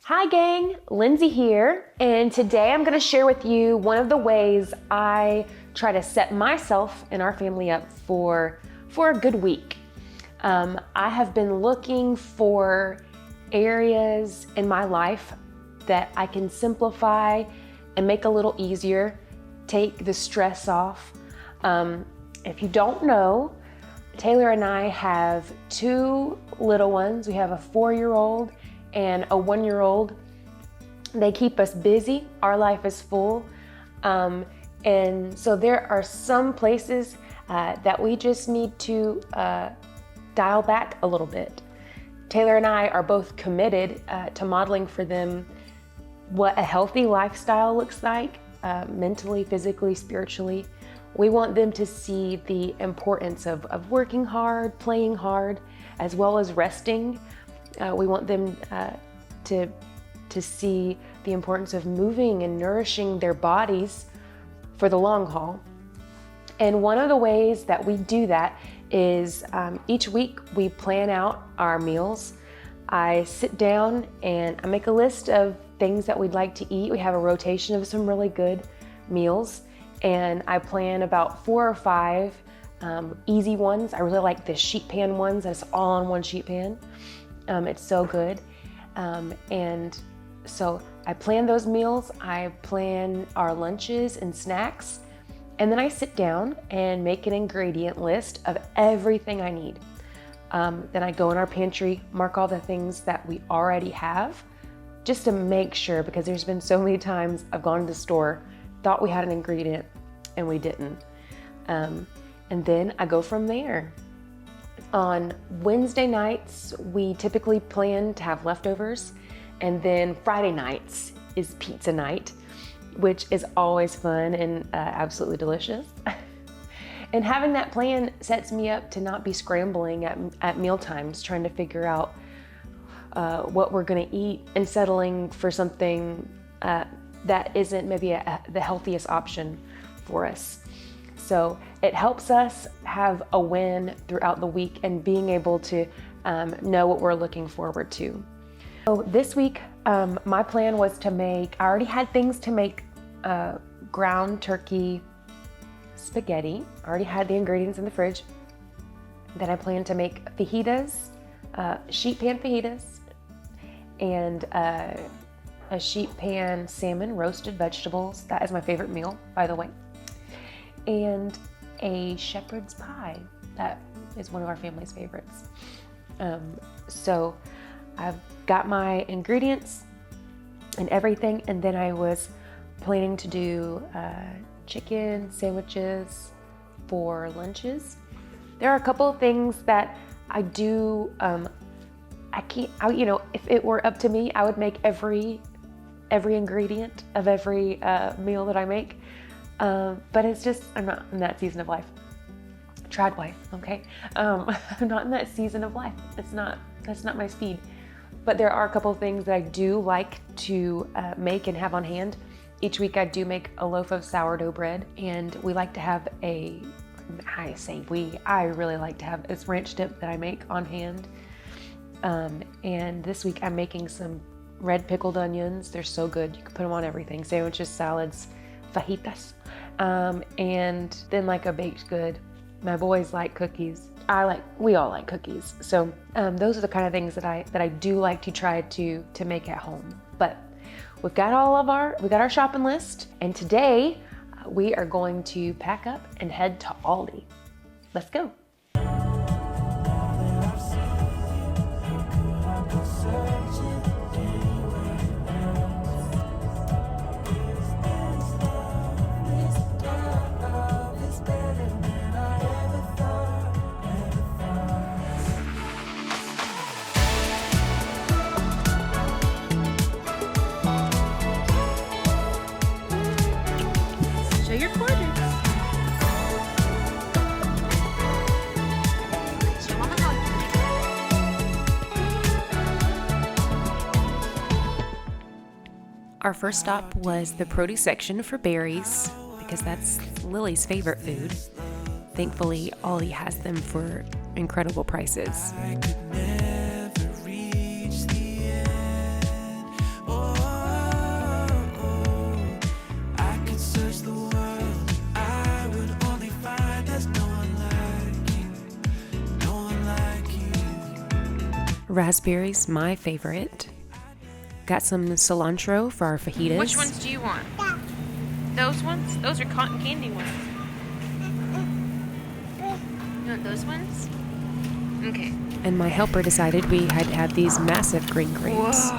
Hi gang, Lindsay here, and today I'm going to share with you one of the ways I try to set myself and our family up for a good week. I have been looking for areas in my life that I can simplify and make a little easier, take the stress off. If you don't know, Taylor and I have two little ones. We have a 4-year-old and a 1-year-old. They keep us busy. Our life is full. And so there are some places that we just need to dial back a little bit. Taylor and I are both committed to modeling for them what a healthy lifestyle looks like, mentally, physically, spiritually. We want them to see the importance of working hard, playing hard, as well as resting. We want them to see the importance of moving and nourishing their bodies for the long haul. And one of the ways that we do that is each week we plan out our meals. I sit down and I make a list of things that we'd like to eat. We have a rotation of some really good meals, and I plan about 4 or 5 easy ones. I really like the sheet pan ones. That's all in one sheet pan. It's so good. And so I plan those meals, I plan our lunches and snacks, and then I sit down and make an ingredient list of everything I need. Then I go in our pantry, mark all the things that we already have, just to make sure, because there's been so many times I've gone to the store, thought we had an ingredient, and we didn't. And then I go from there. On Wednesday nights, we typically plan to have leftovers, and then Friday nights is pizza night, which is always fun and absolutely delicious. And having that plan sets me up to not be scrambling at meal times, trying to figure out what we're gonna eat and settling for something that isn't maybe the healthiest option for us. So it helps us have a win throughout the week and being able to know what we're looking forward to. So this week, my plan was to make, I already had things to make ground turkey spaghetti. I already had the ingredients in the fridge. Then I planned to make fajitas, sheet pan fajitas, and a sheet pan salmon roasted vegetables. That is my favorite meal, by the way. And a shepherd's pie. That is one of our family's favorites. So I've got my ingredients and everything, and then I was planning to do chicken sandwiches for lunches. There are a couple of things that I do, if it were up to me, I would make every ingredient of every meal that I make. But it's just, I'm not in that season of life. Trad wife, okay? I'm not in that season of life. That's not my speed. But there are a couple of things that I do like to make and have on hand. Each week I do make a loaf of sourdough bread, and we like to have I really like to have this ranch dip that I make on hand. And this week I'm making some red pickled onions. They're so good. You can put them on everything. Sandwiches, salads, fajitas, and then like a baked good. My boys like cookies. We all like cookies. So those are the kind of things that I do like to try to make at home. But we got our shopping list, and today we are going to pack up and head to Aldi. Let's go. Show your quarters. Show Mama how. Our first stop was the produce section for berries, because that's Lily's favorite food. Thankfully, Aldi has them for incredible prices. I could never reach the end Raspberries, my favorite. Got some cilantro for our fajitas. Which ones do you want? Those ones? Those are cotton candy ones. You want those ones? Okay. And my helper decided we had to have these massive green grapes.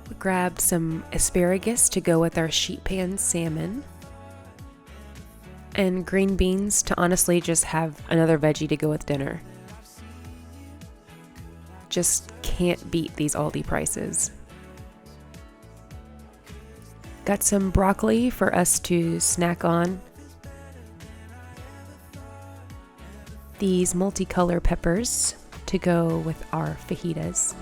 We grabbed some asparagus to go with our sheet pan salmon. And green beans to honestly just have another veggie to go with dinner. Just can't beat these Aldi prices. Got some broccoli for us to snack on. These multicolor peppers to go with our fajitas.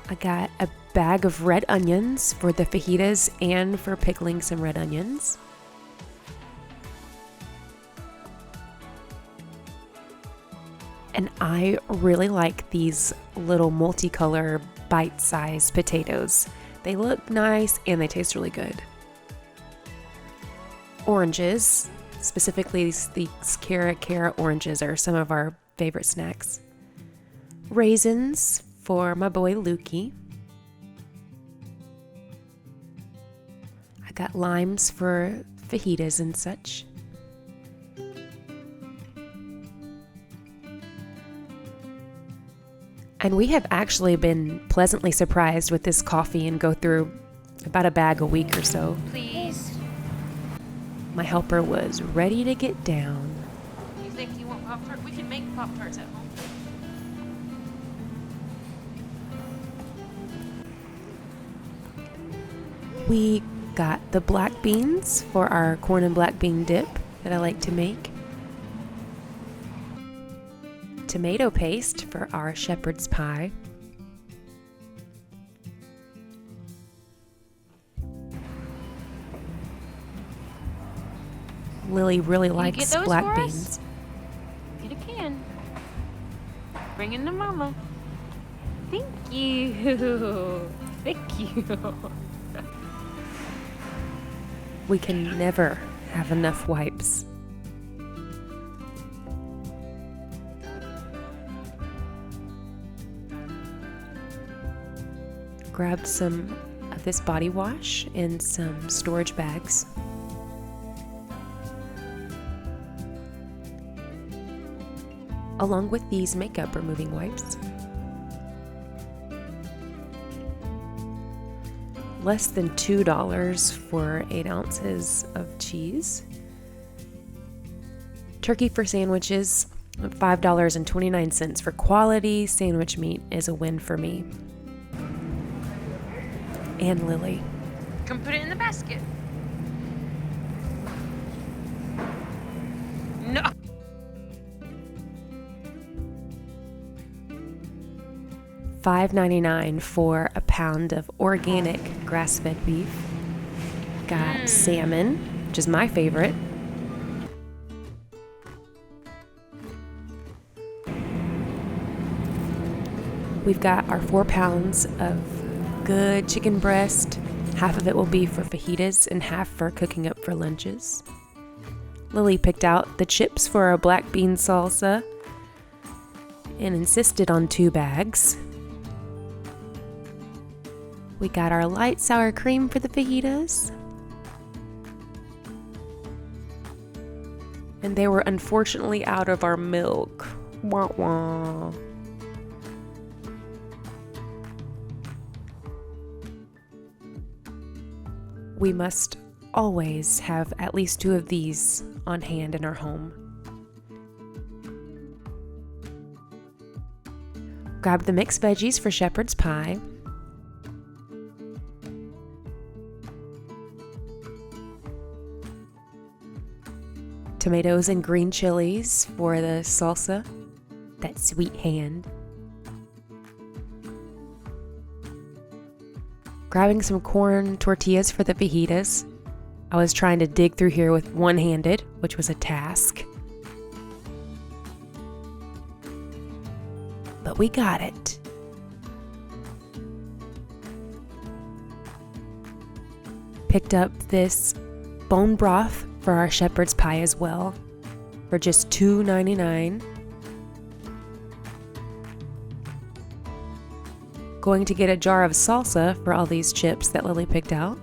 I got a bag of red onions for the fajitas and for pickling some red onions. And I really like these little multicolor bite-sized potatoes. They look nice and they taste really good. Oranges, specifically these Cara oranges, are some of our favorite snacks. Raisins for my boy Lukey. I got limes for fajitas and such. And we have actually been pleasantly surprised with this coffee and go through about a bag a week or so. Please. My helper was ready to get down. You think you want Pop-Tart? We can make Pop-Tarts at home. We got the black beans for our corn and black bean dip that I like to make. Tomato paste for our shepherd's pie. Lily really likes black beans. Get a can. Bring it to Mama. Thank you. Thank you. We can never have enough wipes. Grabbed some of this body wash in some storage bags. Along with these makeup removing wipes. Less than $2 for 8 ounces of cheese. Turkey for sandwiches, $5.29 for quality sandwich meat is a win for me. And Lily. Come put it in the basket. No. $5.99 for a pound of organic grass-fed beef. Got salmon, which is my favorite. We've got our 4 pounds of good chicken breast. Half of it will be for fajitas and half for cooking up for lunches. Lily picked out the chips for our black bean salsa and insisted on 2 bags. We got our light sour cream for the fajitas. And they were unfortunately out of our milk. Wah wah. We must always have at least 2 of these on hand in our home. Grab the mixed veggies for shepherd's pie. Tomatoes and green chilies for the salsa, that sweet hand. Grabbing some corn tortillas for the fajitas. I was trying to dig through here with one-handed, which was a task. But we got it. picked up this bone broth for our shepherd's pie as well for just $2.99. Going to get a jar of salsa for all these chips that Lily picked out.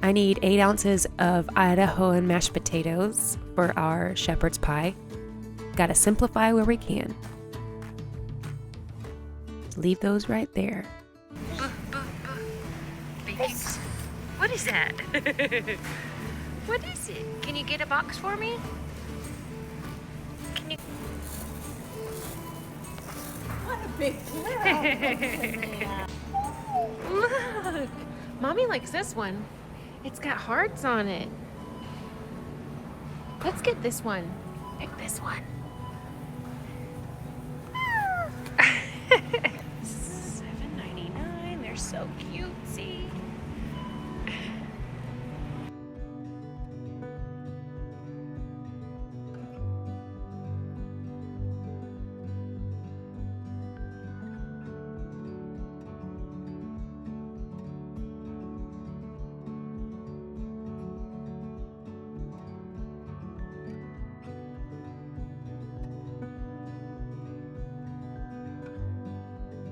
I need 8 ounces of Idaho and mashed potatoes for our shepherd's pie. Gotta simplify where we can. Leave those right there. What is that? What is it? Can you get a box for me? Can you? What a big Look! Mommy likes this one. It's got hearts on it. Let's get this one. Pick this one. $7.99. They're so cutesy.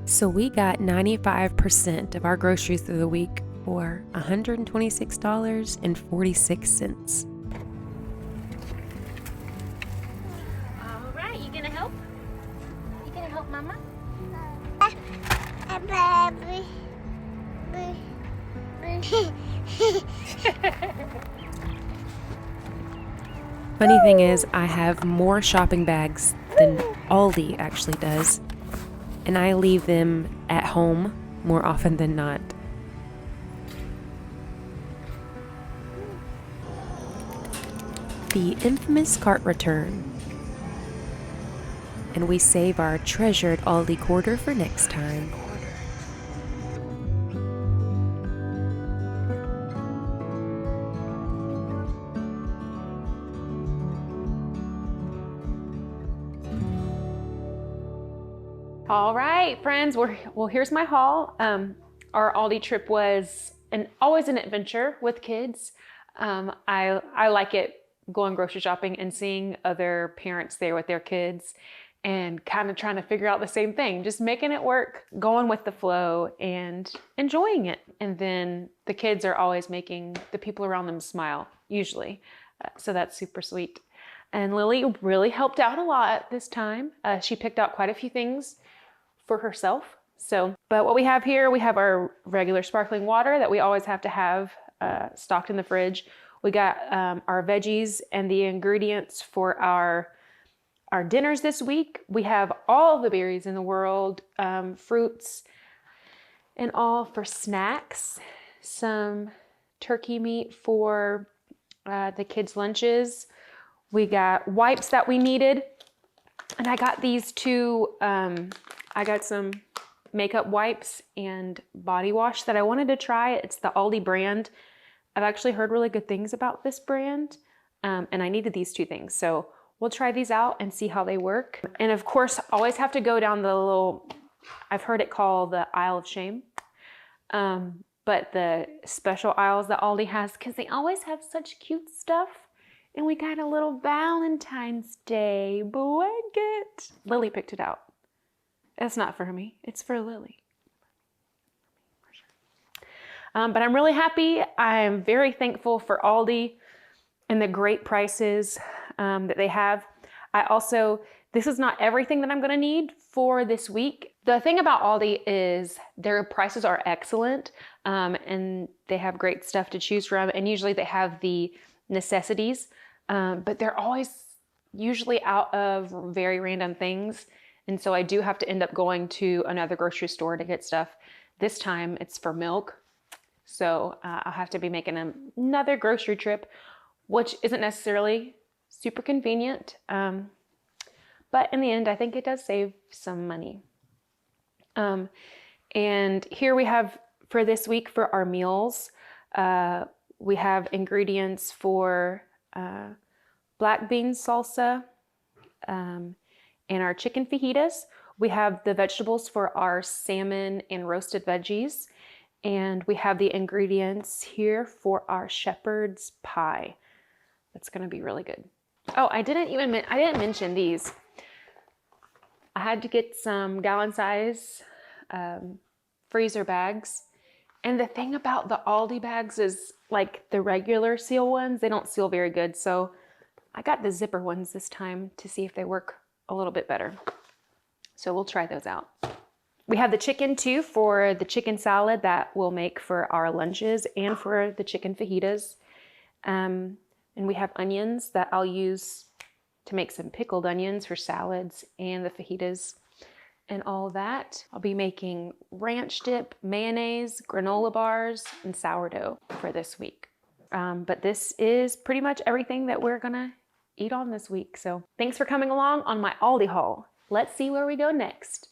So we got 95% of our groceries through the week for $126.46. All right, you gonna help? You gonna help Mama? Funny thing is, I have more shopping bags than Aldi actually does, and I leave them at home more often than not. The infamous cart return. And we save our treasured Aldi quarter for next time. All right, friends, well, here's my haul. Our Aldi trip was always an adventure with kids. I like it going grocery shopping and seeing other parents there with their kids and kind of trying to figure out the same thing, just making it work, going with the flow and enjoying it. And then the kids are always making the people around them smile, usually. So that's super sweet. And Lily really helped out a lot this time. She picked out quite a few things for herself. But what we have here, we have our regular sparkling water that we always have to have stocked in the fridge. We got our veggies and the ingredients for our dinners this week. We have all the berries in the world, fruits, and all for snacks. Some turkey meat for the kids' lunches. We got wipes that we needed. And I got these two, I got some makeup wipes and body wash that I wanted to try. It's the Aldi brand. I've actually heard really good things about this brand, and I needed these two things. So we'll try these out and see how they work. And of course, always have to go down the little, I've heard it called the aisle of shame, but the special aisles that Aldi has, because they always have such cute stuff. And we got a little Valentine's Day blanket. Lily picked it out. It's not for me, it's for Lily. But I'm really happy. I'm very thankful for Aldi and the great prices that they have. This is not everything that I'm gonna need for this week. The thing about Aldi is their prices are excellent and they have great stuff to choose from. And usually they have the necessities, but they're always usually out of very random things. And so I do have to end up going to another grocery store to get stuff. This time it's for milk. So I'll have to be making another grocery trip, which isn't necessarily super convenient. But in the end, I think it does save some money. And here we have for this week for our meals, we have ingredients for black bean salsa and our chicken fajitas. We have the vegetables for our salmon and roasted veggies, and we have the ingredients here for our shepherd's pie. That's gonna be really good. Oh, I didn't mention these. I had to get some gallon size freezer bags. And the thing about the Aldi bags is, like the regular seal ones, they don't seal very good. So I got the zipper ones this time to see if they work a little bit better. So we'll try those out. We have the chicken too for the chicken salad that we'll make for our lunches and for the chicken fajitas. And we have onions that I'll use to make some pickled onions for salads and the fajitas and all that. I'll be making ranch dip, mayonnaise, granola bars, and sourdough for this week. But this is pretty much everything that we're gonna eat on this week. So thanks for coming along on my Aldi haul. Let's see where we go next.